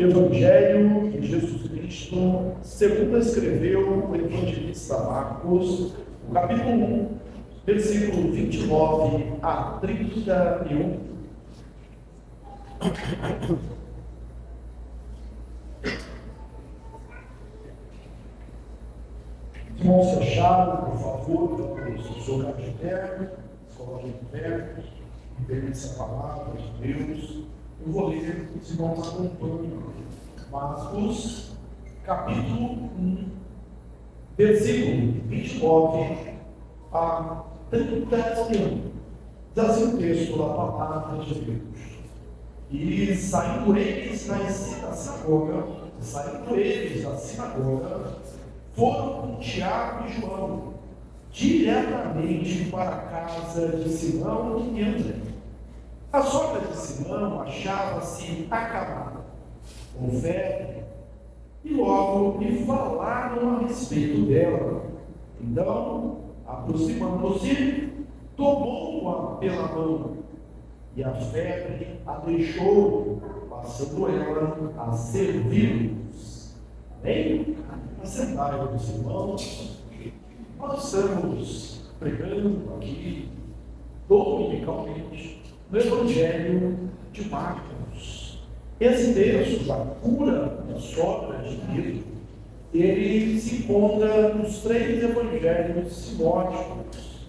Evangelho de Jesus Cristo, segundo escreveu o evangelista Marcos, no capítulo 1, versículo 29 a 31. Irmãos, se acharam, por favor, os lugares de pé, se coloquem de pé, e permitam a palavra de Deus. Eu vou ler, os irmãos acompanham. Marcos, capítulo 1, versículo 29 a 31. Diz assim o texto da palavra de Deus. E saindo eles da sinagoga, foram com Tiago e João diretamente para a casa de Simão e André. A sogra de Simão achava-se acamada com febre, e logo lhe falaram a respeito dela. Então, aproximando-se, tomou-a pela mão, e a febre a deixou, passando ela a servir-los. Amém? Assentai-vos, irmãos. Nós estamos pregando aqui, dominicalmente, no Evangelho de Marcos. Esse texto da cura da sogra de Pedro, ele se encontra nos 3 evangelhos sinóticos.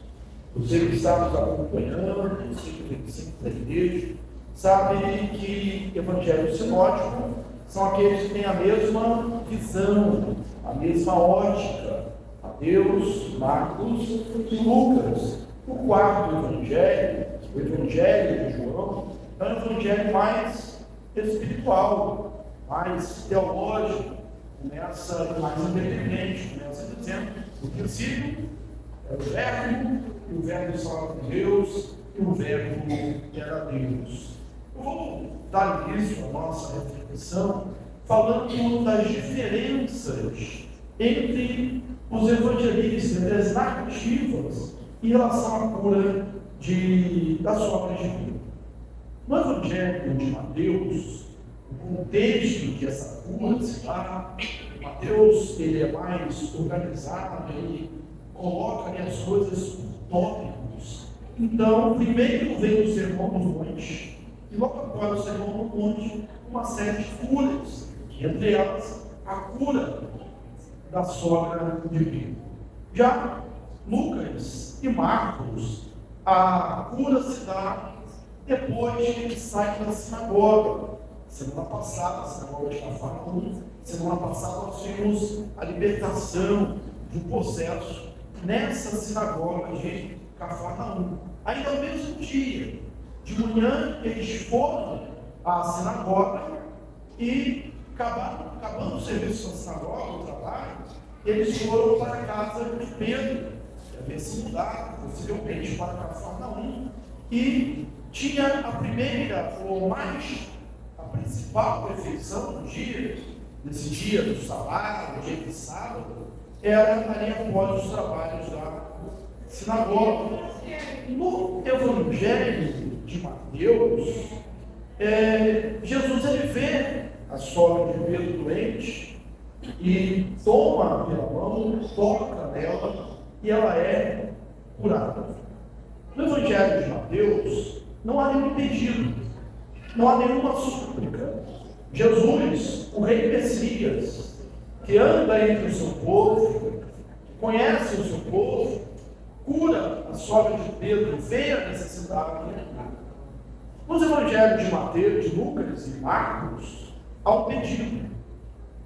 Você que está nos acompanhando, você que tem sempre igreja, sabe que evangelhos sinóticos são aqueles que têm a mesma visão, a mesma ótica. Mateus, Marcos e Lucas. O quarto evangelho, o evangelho de João, é um evangelho mais espiritual, mais teológico, começa mais independente, começa dizendo: no princípio era o verbo, e o verbo estava com Deus, e o verbo era Deus. Eu vou dar início à nossa reflexão falando das diferenças entre os evangelistas, entre as narrativas em relação à cura da sogra de Pedro. No Evangelho de Mateus, o contexto em que essa cura se dá, Mateus ele é mais organizado, ele coloca ali as coisas por tópicos. Então, primeiro vem o Sermão do Monte, e logo após o Sermão do Monte, uma série de curas, que entre elas a cura da sogra de Pedro. Já Lucas e Marcos, a cura se dá depois que ele sai da sinagoga. Semana passada, a sinagoga de Cafarnaum, semana passada nós tivemos a libertação de um processo nessa sinagoga de Cafarnaum. Ainda no mesmo dia, de manhã, eles foram à sinagoga e, acabando o serviço da sinagoga, o trabalho, eles foram para a casa de Pedro, havia se mudado, possivelmente para Cafarnaum, e tinha a primeira, ou a principal refeição do dia, nesse dia do sábado, no dia de sábado, era ali após os trabalhos da sinagoga. No Evangelho de Mateus, Jesus ele vê a sogra de Pedro doente e toma pela mão, toca nela e ela é curada. No Evangelho de Mateus não há nenhum pedido, não há nenhuma súplica. Jesus, o rei Messias, que anda entre o seu povo, que conhece o seu povo, cura a sogra de Pedro, vê a necessidade. Nos evangelhos de Mateus, de Lucas e Marcos, há um pedido.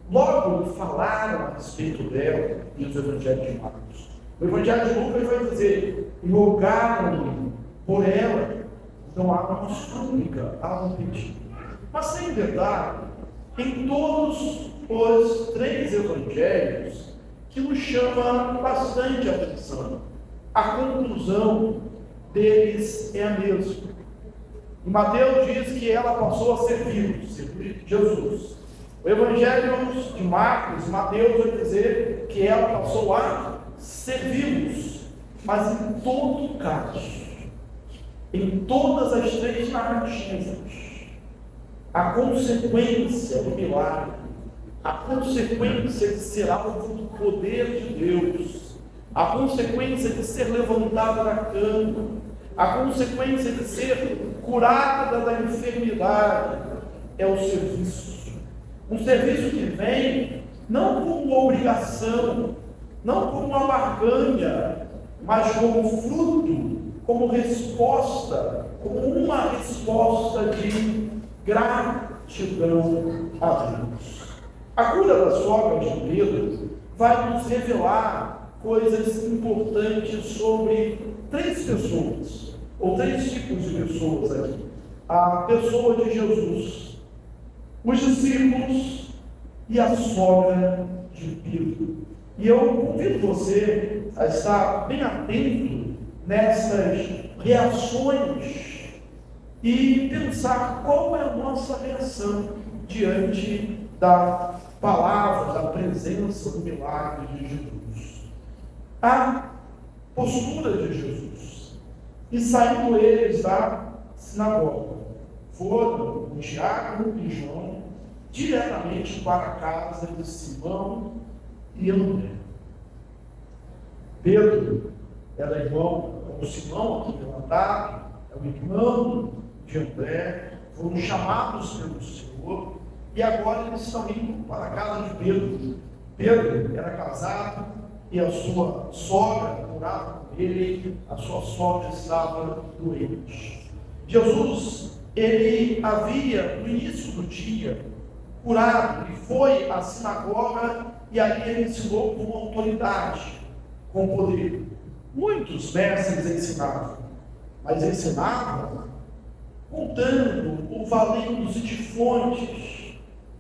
Logo falaram a respeito dela nos evangelhos de Marcos. O evangelho de Lucas vai dizer: rogaram por ela. Então há uma súplica, há um pedido. Mas sem verdade, em todos os 3 evangelhos, que nos chama bastante a atenção, a conclusão deles é a mesma. E Mateus diz que ela passou a servir Jesus. O Evangelho de Marcos e Mateus vai dizer que ela passou a servi-los. Mas em todo caso, em todas as 3 narrativas, a consequência do milagre, a consequência de ser alvo do poder de Deus, a consequência de ser levantada da cama, a consequência de ser curada da enfermidade, é o serviço. Um serviço que vem não como uma obrigação, não como uma barganha, mas como fruto, como resposta, como uma resposta de gratidão a Deus. A cura da sogra de Pedro vai nos revelar coisas importantes sobre três pessoas, ou três tipos de pessoas aqui. A pessoa de Jesus, os discípulos e a sogra de Pedro. E eu convido você a estar bem atento nessas reações e pensar qual é a nossa reação diante da palavra, da presença, do milagre de Jesus. A postura de Jesus. E saindo eles da sinagoga, foram o Tiago e João diretamente para a casa de Simão e André. Pedro era irmão, como Simão aqui relatado, é o irmão de André, foram chamados pelo Senhor, e agora eles estão indo para a casa de Pedro. Pedro era casado e a sua sogra morava com ele, a sua sogra estava doente. Jesus, ele havia, no início do dia, curado, ele foi à sinagoga e ali ele ensinou com autoridade, com poder. Muitos mestres ensinavam, mas ensinavam contando ou valendo-se de fontes.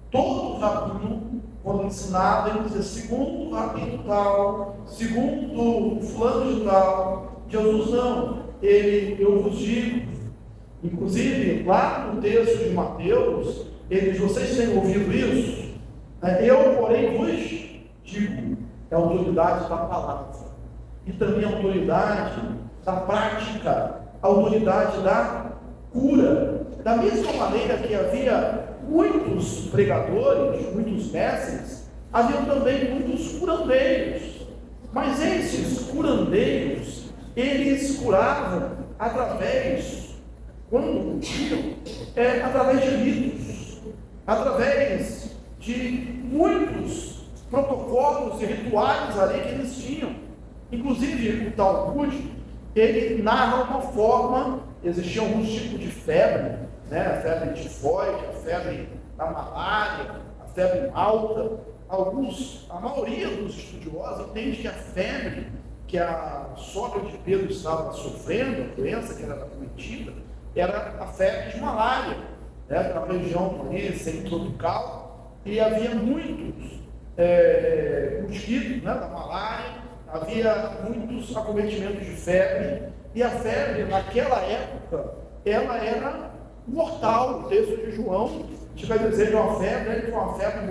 Todo rabino, quando ensinava, ele dizia, segundo o rabino tal, segundo o fulano de tal. Jesus não, eu vos digo. Inclusive, lá no texto de Mateus, vocês têm ouvido isso? Eu, porém, vos digo, é a autoridade da palavra. E também a autoridade da prática, a autoridade da cura. Da mesma maneira que havia muitos pregadores, muitos mestres, havia também muitos curandeiros. Mas esses curandeiros, eles curavam através, quando podiam, através de ritos, através de muitos protocolos e rituais ali que eles tinham. Inclusive, o Talmud, ele narra uma forma, existiam alguns tipos de febre, né? A febre tifoide, a febre da malária, a febre alta. A maioria dos estudiosos entende que a febre que a sogra de Pedro estava sofrendo, a doença que era cometida, era a febre de malária, né? Na região semi-tropical, e havia muitos mosquitos, né, da malária, havia muitos acometimentos de febre, e a febre, naquela época, ela era mortal. O texto de João vai dizer de uma febre, que foi uma febre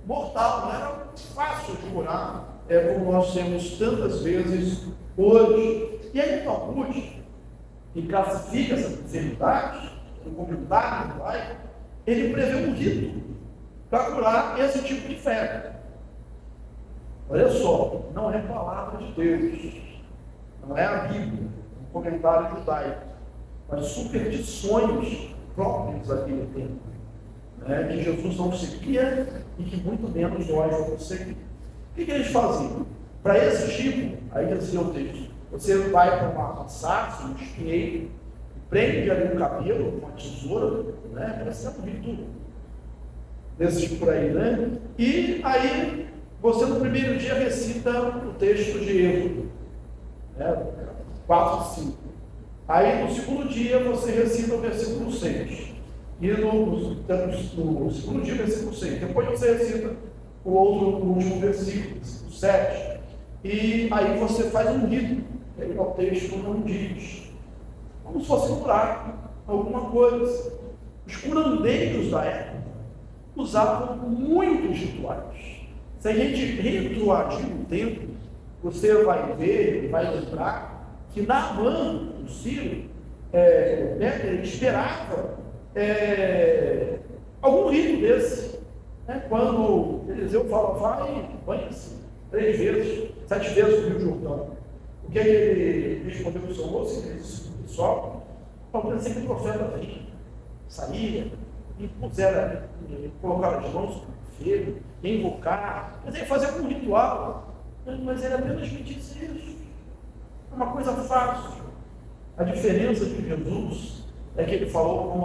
mortal, não era fácil de curar, como nós temos tantas vezes hoje. E aí o Talmud, que classifica essa enfermidade, o comentário judaico, ele prevê um rito para curar esse tipo de febre. Olha só, não é palavra de Deus, não é a Bíblia, um comentário judaico, mas superstições próprias daquele tempo, né, que Jesus não seguia e que muito menos nós vamos seguir. O que eles faziam? Para esse tipo, aí que dizia o texto, você vai para uma sarça, um espinheiro, prende ali o cabelo com uma tesoura, né, parece um rito desses por aí, né? E aí você no primeiro dia recita o texto de Êxodo, né, 4 e 5. Aí no segundo dia você recita o versículo 6. E no segundo dia, versículo 6. Depois você recita o último versículo, o 7. E aí você faz um rito. Aí o texto não diz. Como se fosse curar alguma coisa. Os curandeiros da época usavam muitos rituais. Se a gente retroagir no tempo, você vai ver, vai lembrar que Naamã, o Sírio, ele esperava rito desse, né? Quando Eliseu fala, vai, banha-se 3 vezes, 7 vezes no Rio Jordão. O que é que ele respondeu para o seu moço? Ele disse, pessoal, eu pensei que o profeta vinha, saía, e colocar as mãos no enfermo, invocar, mas ele fazia um ritual, mas ele apenas me disse isso. É uma coisa fácil. A diferença de Jesus é que ele falou com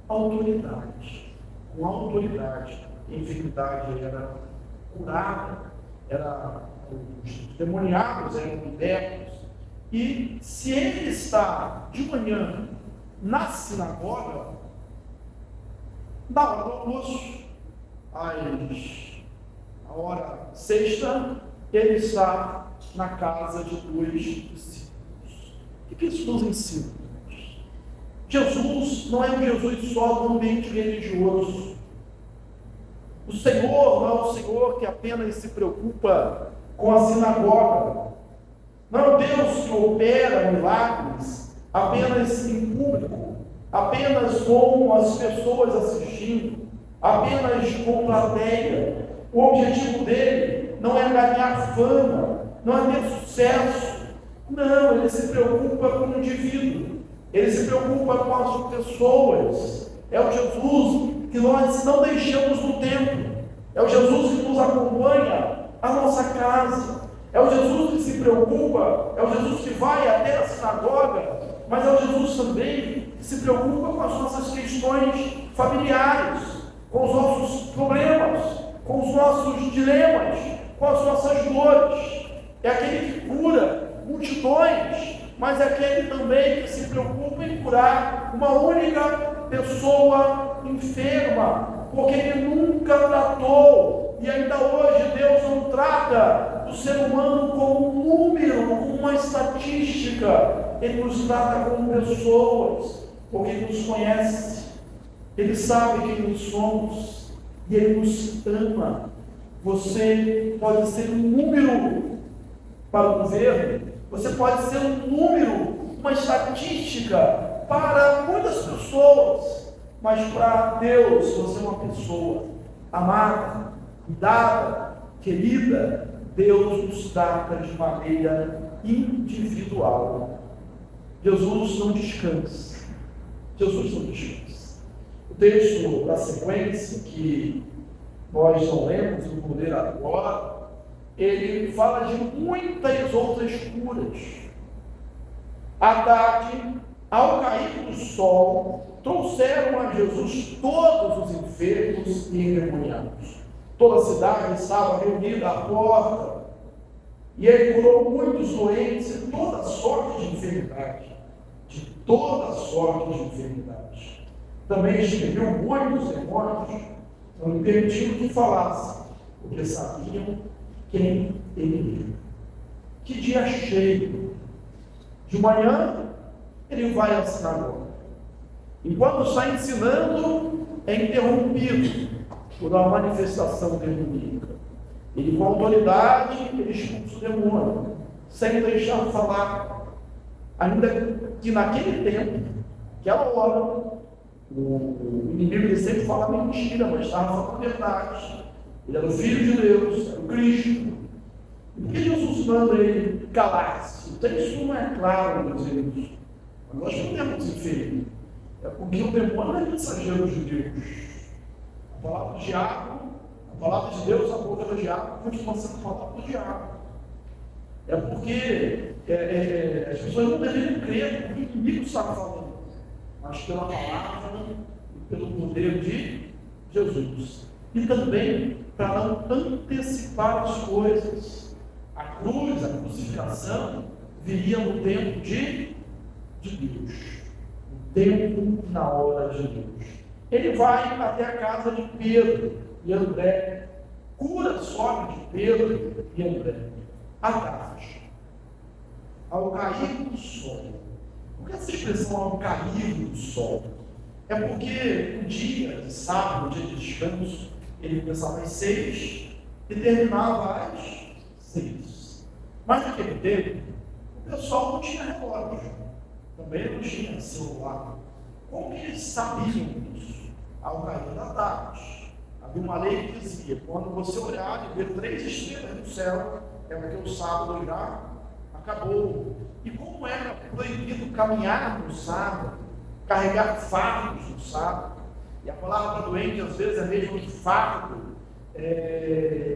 autoridade. Com autoridade. A enfermidade era curada, os demoniados eram libertos. E se ele está de manhã na sinagoga, na hora do almoço, a hora sexta, ele está na casa de 2 discípulos. O que isso nos ensina? Jesus não é um Jesus só do ambiente religioso. O Senhor não é um Senhor que apenas se preocupa com a sinagoga. Não é um Deus que opera milagres apenas em público, apenas com as pessoas assistindo, apenas com plateia. O objetivo dele não é ganhar fama, não é ter sucesso. Não, ele se preocupa com o indivíduo, ele se preocupa com as pessoas. É o Jesus que nós não deixamos no templo, é o Jesus que nos acompanha à nossa casa, é o Jesus que se preocupa, é o Jesus que vai até a sinagoga, mas é o Jesus também que se preocupa com as nossas questões familiares, com os nossos problemas, com os nossos dilemas, com as nossas dores. É aquele que cura multidões, mas é aquele também que se preocupa em curar uma única pessoa enferma, porque ele nunca tratou, e ainda hoje Deus não trata o ser humano como um número, como uma estatística. Ele nos trata como pessoas, porque ele nos conhece, ele sabe quem nós somos, e ele nos ama. Você pode ser um número para o governo, você pode ser um número, uma estatística para muitas pessoas, mas para Deus você é uma pessoa amada, cuidada, querida. Deus nos trata de maneira individual. Jesus não descansa. Jesus não descansa. O texto da sequência, que nós não lemos, eu vou ler agora, ele fala de muitas outras curas. À tarde, ao cair do sol, trouxeram a Jesus todos os enfermos e endemoniados. Toda a cidade estava reunida à porta, e ele curou muitos doentes de toda sorte de enfermidade. De toda sorte de enfermidade. Também expeliu muitos demônios, não permitindo que falassem, porque sabiam quem ele é. Que dia cheio! De manhã, ele vai à sinagoga. Enquanto está ensinando, é interrompido por uma manifestação demoníaca. Ele, com autoridade, ele expulsa o demônio, sem deixar de falar. Ainda que naquele tempo, aquela hora, o inimigo ele sempre fala mentira, mas estava falando a verdade. Ele era o Filho de Deus, era o Cristo. E por que Jesus manda ele calar-se? O texto não é claro, meus irmãos. Mas nós podemos inferir. É porque o demônio é mensageiro de Deus. A palavra do diabo, a palavra de Deus, a boca do diabo, continua sendo a palavra do diabo. É porque as pessoas não deveriam crer no que o inimigo está falando, mas pela palavra e pelo poder de Jesus. E também para não antecipar as coisas. A cruz, a crucificação, viria no tempo de Deus. No tempo e na hora de Deus. Ele vai até a casa de Pedro e André, cura só de Pedro e André. À tarde, ao cair do sol. Por que essa expressão ao cair do sol? É porque o dia de sábado, o dia de descanso, ele começava às 6 e terminava às 6. Mas naquele tempo, o pessoal não tinha relógio, também não tinha celular. Como que eles sabiam isso? ao cair da tarde. Havia uma lei que dizia: quando você olhar e ver 3 estrelas no céu, é porque o sábado já acabou. E como era proibido caminhar no sábado, carregar fardos no sábado, e a palavra para doente às vezes é mesmo que fardo,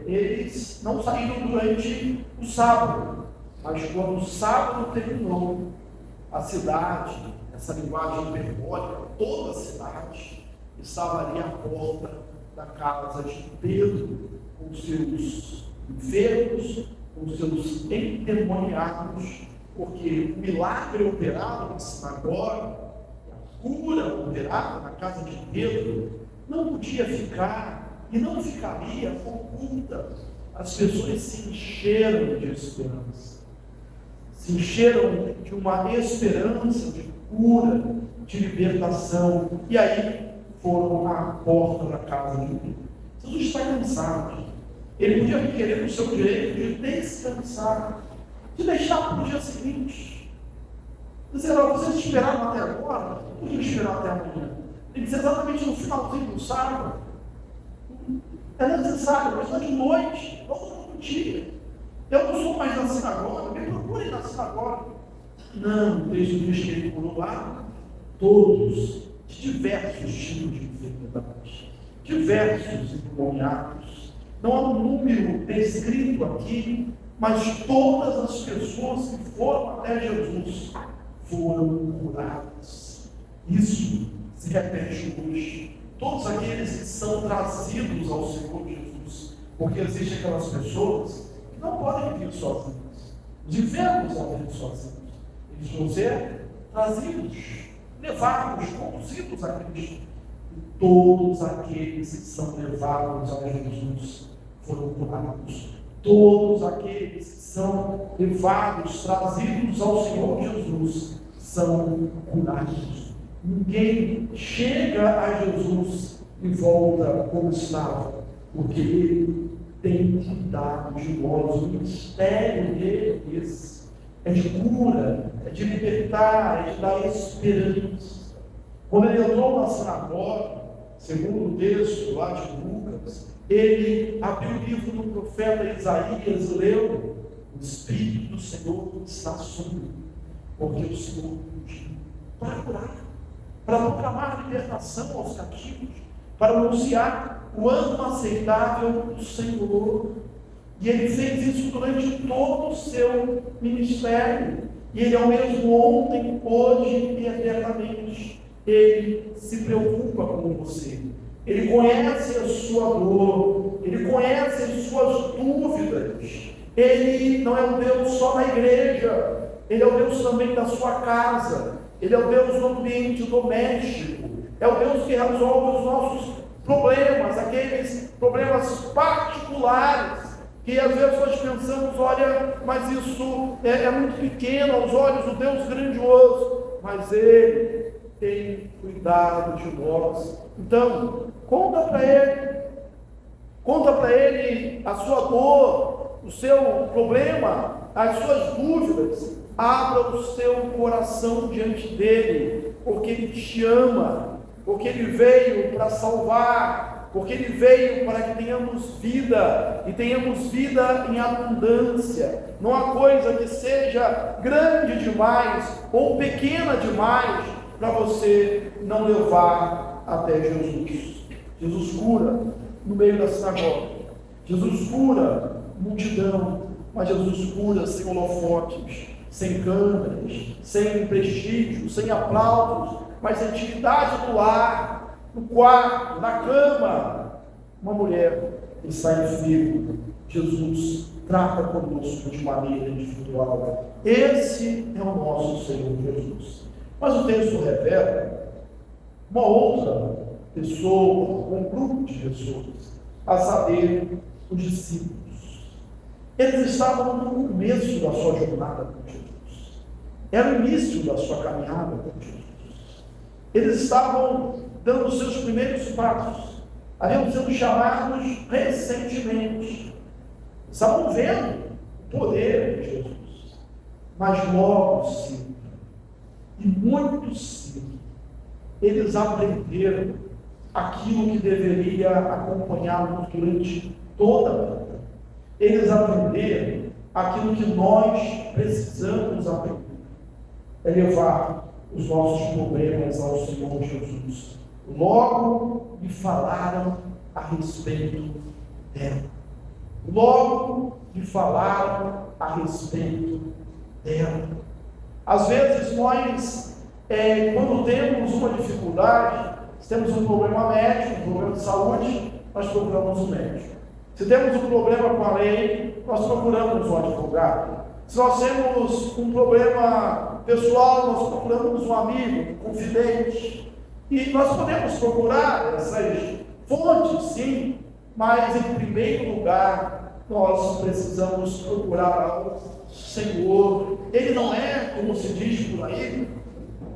eles não saíram durante o sábado, mas quando o sábado terminou, a cidade, essa linguagem hiperbólica, toda a cidade estava ali à porta da casa de Pedro, com seus enfermos, com seus endemoniados, porque o milagre operado na sinagoga, a cura operada na casa de Pedro, não podia ficar e não ficaria oculta. As pessoas se encheram de esperança, se encheram de uma esperança de cura, de libertação, e aí foram à porta da casa de Pedro. Jesus está cansado. Ele podia querer o seu direito de descansar, de deixar para o dia seguinte. Dizer: vocês esperaram até agora, não podiam esperar até amanhã. Tem que ser exatamente no finalzinho do sábado. É necessário, mas não de noite, vamos no dia. Eu não sou mais na sinagoga, me procurem na sinagoga. Não, o texto diz que ele curou lá todos, de diversos tipos de enfermidades, diversos endemoniados. Não há um número descrito aqui, mas todas as pessoas que foram até Jesus foram curadas. Isso se repete hoje. Todos aqueles que são trazidos ao Senhor Jesus, porque existem aquelas pessoas que não podem vir sozinhas. Os enfermos não vêm sozinhos. Eles vão ser trazidos, levados, conduzidos a Cristo. E todos aqueles que são levados a Jesus foram curados. Todos aqueles que são levados, trazidos ao Senhor Jesus, são curados. Ninguém chega a Jesus e volta como estava, porque Ele tem cuidado de nós. O mistério dele é esse: é de cura, é de libertar, é de dar esperança. Quando ele entrou na sinagoga, segundo o texto lá de Lucas, ele abriu o livro do profeta Isaías e leu: o Espírito do Senhor está sobre mim, porque o Senhor me ungiu para curar, para proclamar libertação aos cativos, para anunciar o ano aceitável do Senhor. E ele fez isso durante todo o seu ministério. E ele é o mesmo ontem, hoje e eternamente. Ele se preocupa com você. Ele conhece a sua dor. Ele conhece as suas dúvidas. Ele não é um Deus só na igreja. Ele é o Deus também da sua casa. Ele é o Deus do ambiente doméstico. É o Deus que resolve os nossos problemas, aqueles problemas particulares, que às vezes nós pensamos: olha, mas isso é muito pequeno aos olhos do Deus grandioso. Mas Ele tem cuidado de nós. Então, conta para Ele a sua dor, o seu problema, as suas dúvidas. Abra o seu coração diante dele, porque Ele te ama, porque Ele veio para salvar, porque Ele veio para que tenhamos vida, e tenhamos vida em abundância. Não há coisa que seja grande demais ou pequena demais para você não levar até Jesus. Jesus cura no meio da sinagoga, Jesus cura multidão, mas Jesus cura sem holofotes, sem câmeras, sem prestígio, sem aplausos, mas a intimidade do lar, no quarto, na cama. Uma mulher que está enferma, Jesus trata conosco de maneira individual. Esse é o nosso Senhor Jesus. Mas o texto revela uma outra pessoa, um grupo de pessoas, a saber, os discípulos. Eles estavam no começo da sua jornada com Jesus. Era o início da sua caminhada com Jesus. Eles estavam dando os seus primeiros passos. Haviam sido chamados recentemente. Estavam vendo o poder de Jesus. Mas logo cedo, e muito cedo, eles aprenderam aquilo que deveria acompanhá-los durante toda a vida. Eles aprenderam aquilo que nós precisamos aprender, é levar os nossos problemas ao Senhor Jesus. Logo me falaram a respeito dela. Logo me falaram a respeito dela. Às vezes nós, quando temos uma dificuldade, se temos um problema médico, um problema de saúde, nós procuramos um médico. Se temos um problema com a lei, nós procuramos um advogado. Se nós temos um problema pessoal, nós procuramos um amigo, um confidente. E nós podemos procurar essas fontes, sim, mas em primeiro lugar, nós precisamos procurar ao Senhor. Ele não é, como se diz por aí,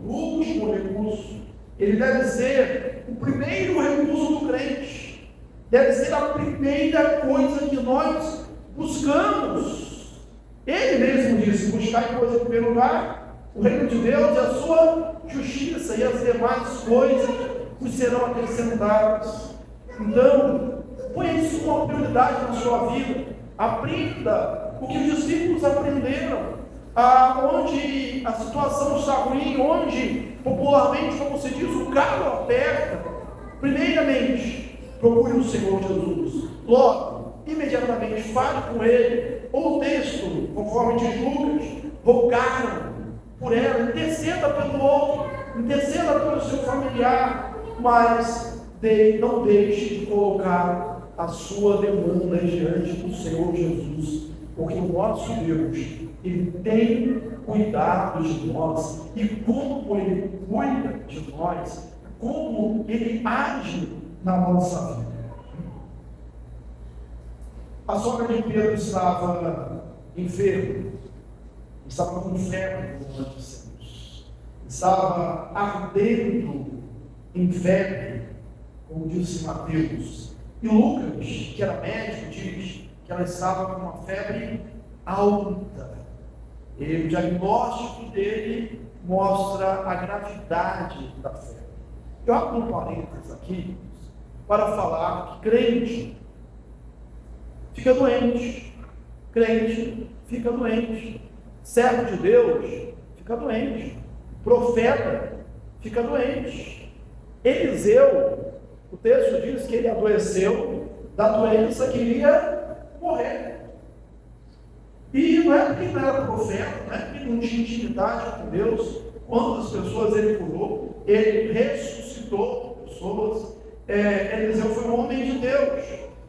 o último recurso. Ele deve ser o primeiro recurso do crente. Deve ser a primeira coisa que nós buscamos. Ele mesmo disse: buscar em coisa em primeiro lugar o reino de Deus e a sua justiça, e as demais coisas vos serão acrescentadas. Então, ponha isso como uma prioridade na sua vida. Aprenda o que os discípulos aprenderam. Onde a situação está ruim, onde popularmente, como se diz, o calo aperta, primeiramente procure o Senhor Jesus. Logo, imediatamente fale com Ele. Ou o texto, conforme diz Lucas, rogaram por ela, interceda pelo outro, interceda pelo seu familiar, mas não deixe de colocar a sua demanda diante do Senhor Jesus, porque o nosso Deus, Ele tem cuidado de nós, e como Ele cuida de nós, como Ele age na nossa vida. A sogra de Pedro estava enferma, estava com febre, como nós dissemos, estava ardendo em febre, como disse Mateus. E Lucas, que era médico, diz que ela estava com uma febre alta. E o diagnóstico dele mostra a gravidade da febre. Eu abro um parênteses aqui para falar que crente fica doente, crente fica doente, servo de Deus fica doente, profeta fica doente. Eliseu, o texto diz que ele adoeceu da doença que iria morrer. E não é porque ele não era profeta, não é porque ele não tinha intimidade com Deus. Quantas pessoas ele curou, ele ressuscitou pessoas. Eliseu foi um homem de Deus.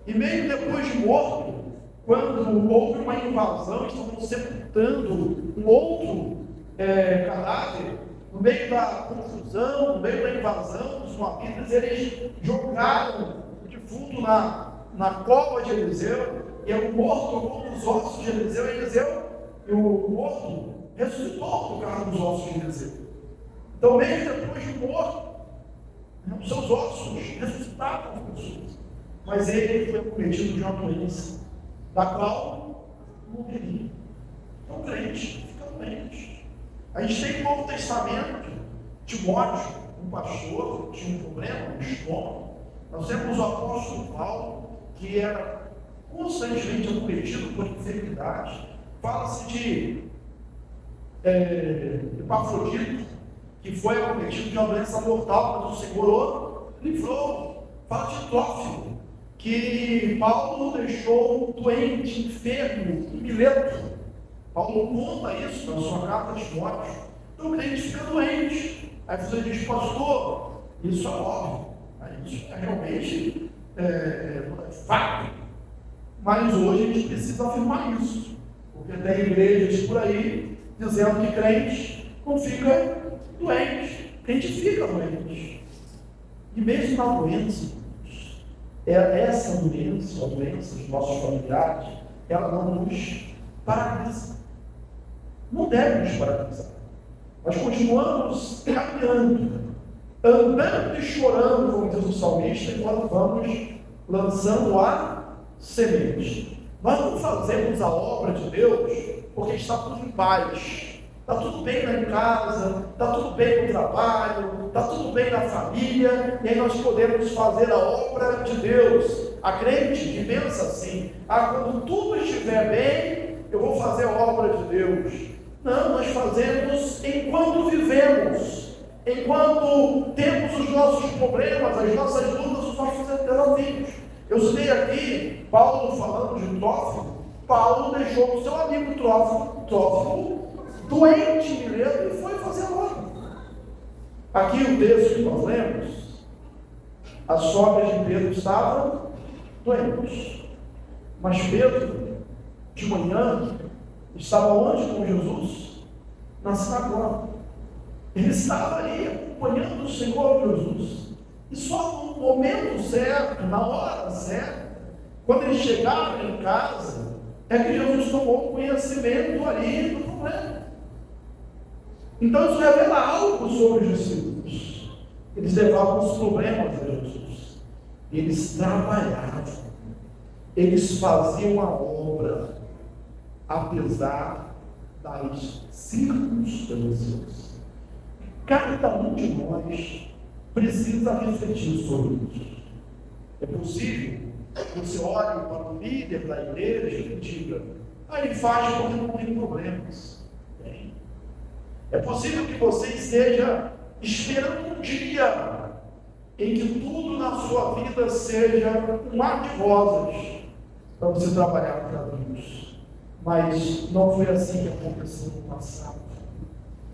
E mesmo depois de morto, quando houve uma invasão, estavam sepultando um outro cadáver, no meio da confusão, no meio da invasão dos moabitas, eles jogaram o defunto na cova de Eliseu, e o morto tocou nos ossos de Eliseu, e o morto ressuscitou por causa dos ossos de Eliseu. Então, mesmo depois de morto, os seus ossos ressuscitaram as pessoas. Mas ele foi acometido de uma doença, da qual morreria. Então, crente fica doente. A gente tem no Novo Testamento, Timóteo, um pastor, tinha um problema no estômago. Nós temos o apóstolo Paulo, que era constantemente acometido por enfermidade. Fala-se de Epafrodito, que foi acometido de uma doença mortal, mas o Senhor o livrou. Fala de Trófimo, que Paulo deixou doente, enfermo, em Mileto. Paulo conta isso na sua carta de Timóteo. Então o crente fica doente. Aí você diz: pastor, isso é óbvio, isso é realmente fato. Mas hoje a gente precisa afirmar isso, porque tem igrejas por aí dizendo que crente não fica doente, crente fica doente. E mesmo na doença, essa doença, a doença dos nossos familiares, ela não nos paralisa. Não deve nos paralisar. Nós continuamos caminhando, andando e chorando, como diz o salmista, enquanto vamos lançando a semente. Nós não fazemos a obra de Deus porque estamos em paz. Está tudo bem lá em casa, está tudo bem no trabalho, está tudo bem na família, e aí nós podemos fazer a obra de Deus. A crente que pensa assim: quando tudo estiver bem, eu vou fazer a obra de Deus. Não, nós fazemos enquanto vivemos, enquanto temos os nossos problemas, as nossas lutas, os nossos desafios. Eu citei aqui Paulo falando de Trófimo. Paulo deixou o seu amigo Trófimo doente mesmo e foi fazer a obra. Aqui o texto que nós lemos, as sogras de Pedro estavam doentes, mas Pedro, de manhã, estava onde com Jesus? Na sinagoga. Ele estava ali acompanhando o Senhor Jesus. E só no momento certo, na hora certa, quando eles chegaram em casa, é que Jesus tomou conhecimento ali do problema. Então isso revela algo sobre os discípulos. Eles levavam os problemas a Jesus. Eles trabalhavam. Eles faziam a obra, apesar das circunstâncias. Cada um de nós precisa refletir sobre isso. É possível que você olhe para o líder da igreja e diga: ele faz porque não tem problemas. É possível que você esteja esperando um dia em que tudo na sua vida seja um mar de rosas para você trabalhar para Deus. Mas não foi assim que aconteceu no passado.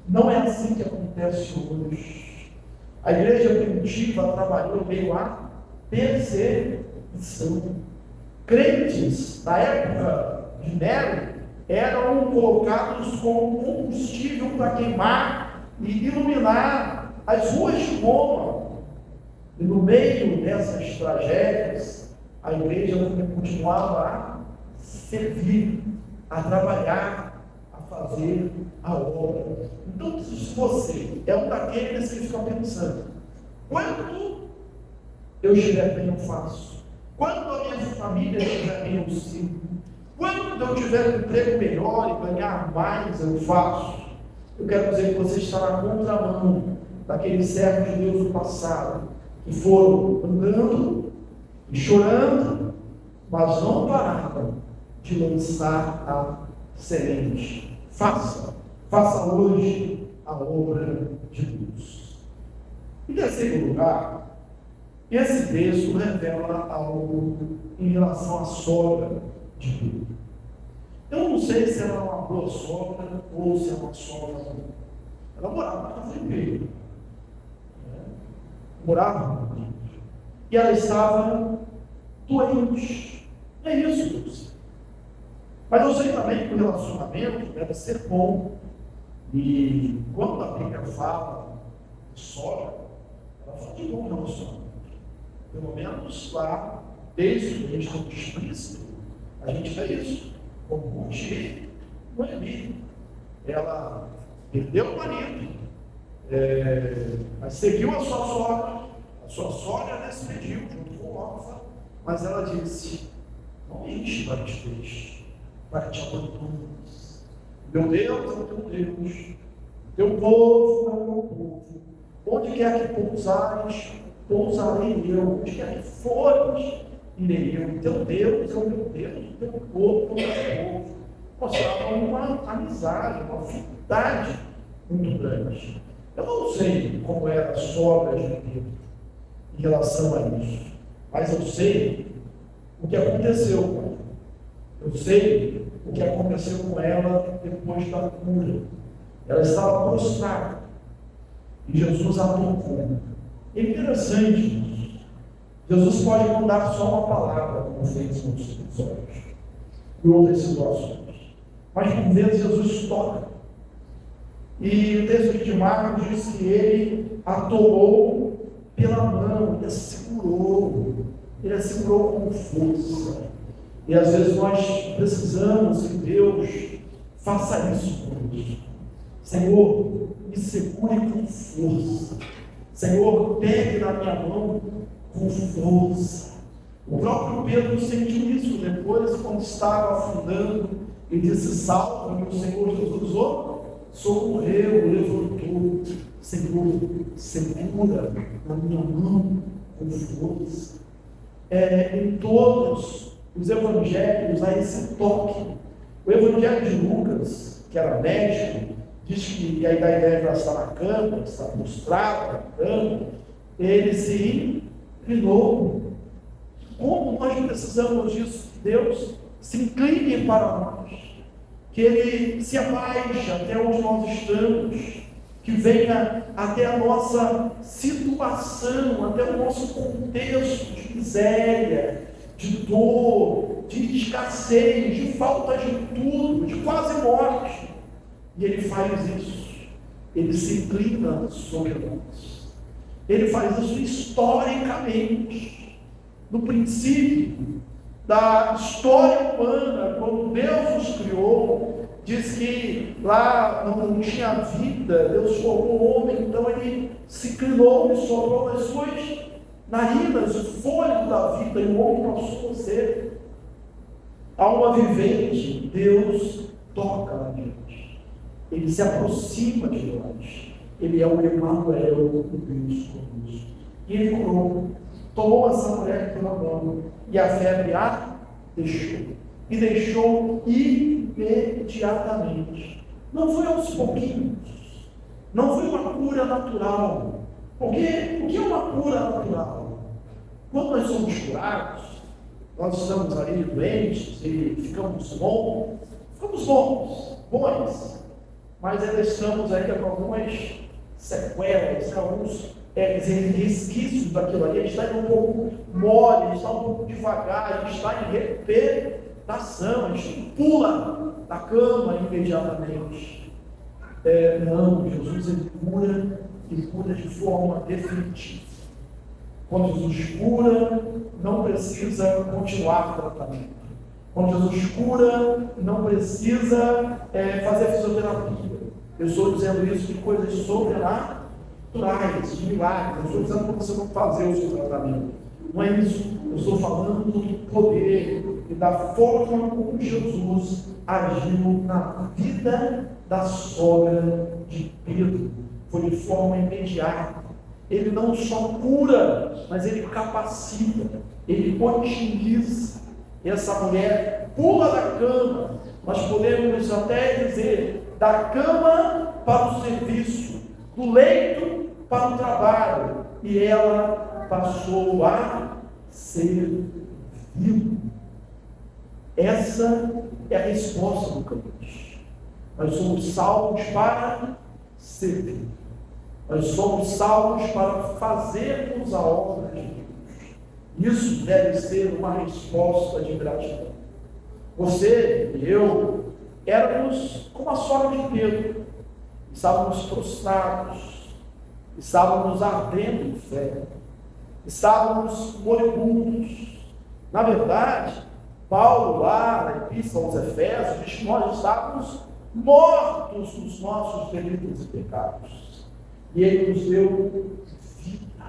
Não é assim que acontece hoje. A igreja primitiva trabalhou meio a perseguição. Crentes da época de Nero eram colocados como combustível para queimar e iluminar as ruas de Roma. E no meio dessas tragédias, a igreja continuava a servir, a trabalhar, a fazer a obra. Então, se você é um daqueles que fica pensando: quando eu estiver bem, eu faço. Quando a minha família estiver bem, eu sigo. Quando eu tiver um emprego melhor e ganhar mais, eu faço. Eu quero dizer que você está na contramão daqueles servos de Deus do passado, que foram andando e chorando, mas não pararam de lançar a semente. Faça hoje a obra de Deus. Em terceiro lugar, esse texto revela algo em relação à sogra de Pedro. Eu não sei se ela é uma boa sogra ou se é uma sogra ruim. Ela morava na casa de Pedro. Morava no Pedro. E ela estava doente. É isso, Deus. Mas eu sei também que o relacionamento deve ser bom. E quando a Bíblia fala de sogra, ela fala de bom relacionamento. Pelo menos lá, desde o texto explícito, a gente vê isso. Como Ruth, Noemi. Ela perdeu o marido, mas seguiu a sua sogra. A sua sogra despediu junto com Orfa, mas ela disse: não enche para te deixe, para te abandones. Meu Deus é o teu Deus, teu povo é o meu povo. Onde quer que pousares, pousarei eu. Onde quer que fores, irei eu. Teu Deus é o meu Deus, o teu povo é o meu povo. Mostrava uma amizade, uma afinidade muito grande. Eu não sei como era a sogra de Pedro em relação a isso, mas eu sei o que aconteceu com ela. Eu sei o que aconteceu com ela depois da cura. Ela estava prostrada e Jesus a tocou. É interessante isso. Jesus pode não dar só uma palavra, como fez nos episódios e outras situações, mas por vezes Jesus toca. E o texto de Marcos diz que ele a tomou pela mão, ele a segurou com força. E às vezes nós precisamos que Deus faça isso conosco. Senhor, me segure com força. Senhor, pegue na minha mão com força. O próprio Pedro sentiu isso depois, quando estava afundando, e disse: salva-me, o Senhor Jesus usou socorreu, levantou. Senhor, segura na minha mão com força. Em todos os evangelhos há esse toque. O evangelho de Lucas, que era médico, diz que a ideia de estar na cama, estar prostrado na cama, ele se inclinou. Como nós precisamos disso? Deus se incline para nós, que Ele se abaixe até onde nós estamos, que venha até a nossa situação, até o nosso contexto de miséria, de dor, de escassez, de falta de tudo, de quase morte. E Ele faz isso. Ele se inclina sobre nós. Ele faz isso historicamente. No princípio da história humana, quando Deus nos criou, diz que lá não tinha vida, Deus formou o homem, então Ele se inclinou e soprou nas suas narinas o fôlego da vida, e o homem passou a ser alma vivente. Deus toca na gente, Ele se aproxima de nós, Ele é o Emanuel, o Deus conosco. E Ele curou, tomou essa mulher pela mão, e a febre a deixou. E deixou imediatamente. Não foi aos pouquinhos. Não foi uma cura natural. Porque o que é uma cura natural? Quando nós somos curados, nós estamos ali doentes e ficamos bons, mas ainda estamos ainda com algumas sequelas, alguns resquícios daquilo ali. A gente está indo um pouco mole, a gente está um pouco devagar, a gente está em recuperação, a gente pula da cama imediatamente. Não, Jesus ele cura de forma definitiva. Quando Jesus cura, não precisa continuar o tratamento. Quando Jesus cura, não precisa fazer fisioterapia. Eu estou dizendo isso de coisas sobrenaturais, de milagres. Eu estou dizendo que você não fazer o seu tratamento. Não é isso. Eu estou falando do poder e da forma como Jesus agiu na vida da sogra de Pedro. Foi de forma imediata. Ele não só cura, mas ele capacita, ele otimiza. Essa mulher pula da cama. Nós podemos até dizer, da cama para o serviço, do leito para o trabalho, e ela passou a servir. Essa é a resposta do crente. Nós somos salvos para servir. Nós somos salvos para fazermos a obra de Deus. Isso deve ser uma resposta de gratidão. Você e eu éramos como a sogra de Pedro. Estávamos prostrados, estávamos ardendo de fé, estávamos moribundos. Na verdade, Paulo, lá na Epístola aos Efésios, diz que nós estávamos mortos nos nossos delitos e pecados. E Ele nos deu vida,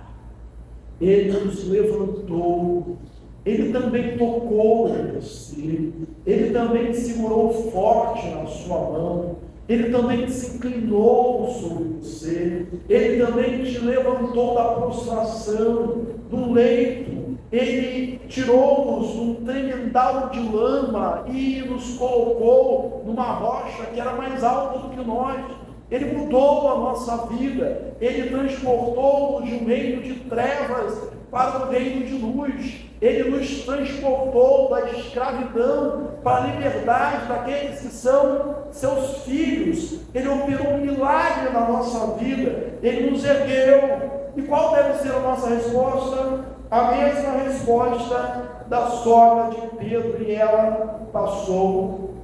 Ele nos levantou, Ele também tocou em você, Ele também segurou forte na sua mão, Ele também se inclinou sobre você, Ele também te levantou da prostração, do leito, Ele tirou-nos num tremendal de lama e nos colocou numa rocha que era mais alta do que nós. Ele mudou a nossa vida, Ele transportou-nos de um reino de trevas para o reino de luz, Ele nos transportou da escravidão para a liberdade daqueles que são seus filhos. Ele operou um milagre na nossa vida, Ele nos ergueu. E qual deve ser a nossa resposta? A mesma resposta da sogra de Pedro, e ela passou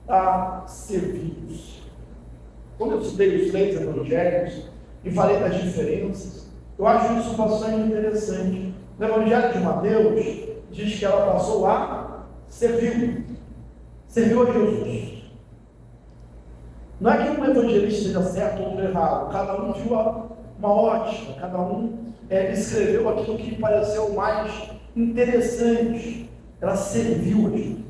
a servir. Quando eu citei os 3 evangelhos e falei das diferenças, eu acho isso bastante interessante. No Evangelho de Mateus, diz que ela passou a servir a Jesus. Não é que um evangelista seja certo ou outro errado, cada um viu uma ótica, cada um escreveu aquilo que pareceu mais interessante. Ela serviu a Jesus.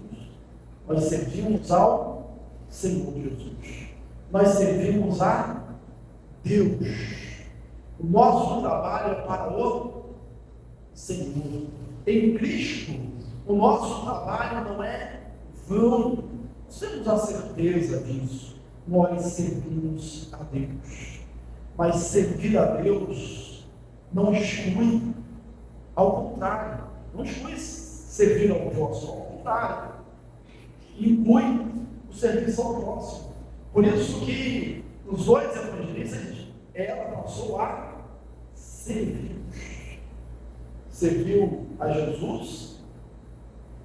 Nós servimos ao Senhor Jesus. nós servimos a Deus. O nosso trabalho é para o Senhor. Em Cristo, o nosso trabalho não é vão. Nós temos a certeza disso. Nós servimos a Deus. Mas servir a Deus não exclui, ao contrário, não exclui servir ao próximo, ao contrário, inclui o serviço ao próximo. Por isso que os dois evangelistas, ela passou a servir. Serviu a Jesus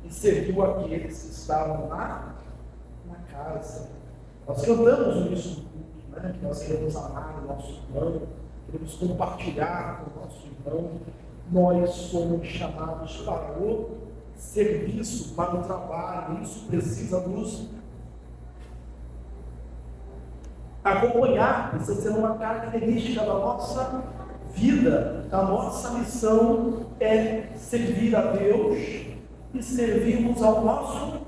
e serviu aqueles que estavam na casa. Nós cantamos isso, né? Que nós queremos amar o nosso irmão, queremos compartilhar com o nosso irmão. Nós somos chamados para o serviço, para o trabalho. Isso precisa nos acompanhar, precisa ser uma característica da nossa vida. A nossa missão é servir a Deus e servirmos ao nosso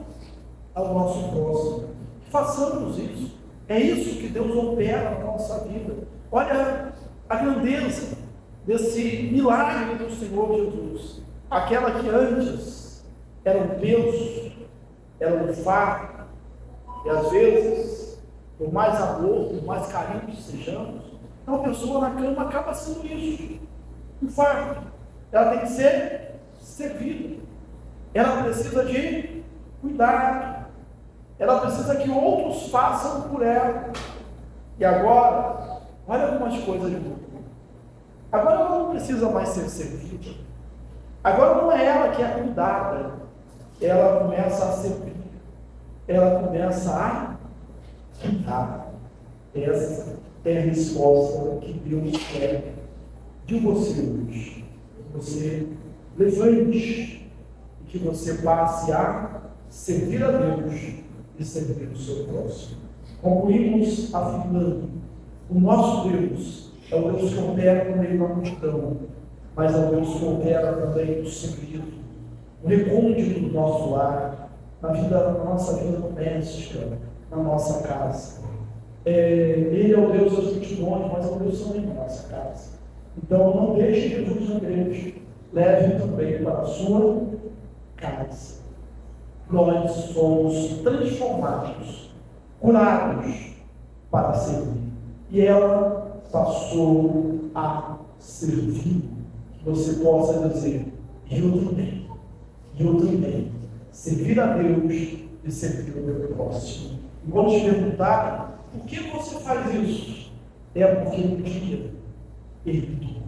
próximo. Façamos isso. É isso que Deus opera na nossa vida. Olha a grandeza desse milagre do Senhor Jesus. Aquela que antes era um peso, era um fardo, e às vezes, por mais amor, por mais carinho que sejamos, uma pessoa na cama acaba sendo isso, um fardo. Ela tem que ser servida. Ela precisa de cuidado. Ela precisa que outros façam por ela. E agora, olha algumas coisas de novo. Agora ela não precisa mais ser servida. Agora não é ela que é cuidada. Ela começa a servir. Ela começa a cuidar. Essa é a resposta que Deus quer de você hoje. Que você levante e que você passe a servir a Deus e servir o seu próximo. Concluímos afirmando: o nosso Deus é o Deus que opera no meio da multidão, mas é o Deus que opera também no segredo, no recôndito do nosso lar, na nossa vida doméstica, na nossa casa. Ele é o Deus das multidões, mas é o Deus também da nossa casa. Então não deixe Jesus na igreja, leve também para a sua casa. Nós somos transformados, curados para servir. E ela passou a servir. Que você possa dizer: eu também. Servir a Deus e servir o meu próximo. E quando te perguntarem por que você faz isso, é porque um dia ele me tocou.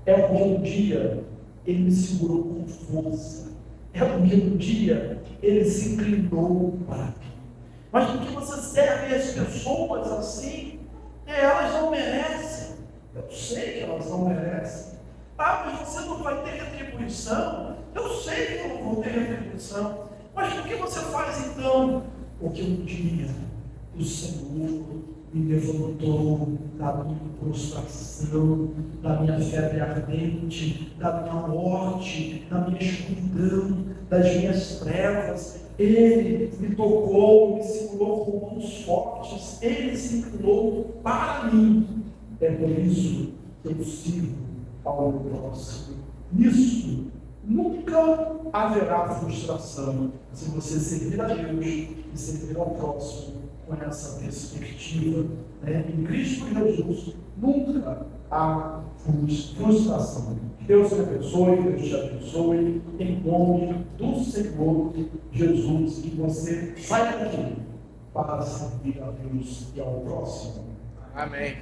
É porque um dia ele me segurou com força. É porque um dia ele se inclinou para mim. Mas porque você serve as pessoas assim, elas não merecem. Eu sei que elas não merecem. Mas você não vai ter retribuição. Eu sei que eu não vou ter retribuição. Mas por que você faz então? Porque um dia o Senhor me levantou da minha prostração, da minha febre ardente, da minha morte, da minha escuridão, das minhas trevas. Ele me tocou, me segurou com mãos fortes, ele se inclinou para mim. É por isso que eu sirvo ao meu próximo. Nisso nunca haverá frustração se você servir a Deus e servir ao próximo com essa perspectiva, né? Em Cristo Jesus nunca há frustração. Deus te abençoe, Deus te abençoe, em nome do Senhor Jesus, que você saia daqui para servir a Deus e ao próximo. Amém.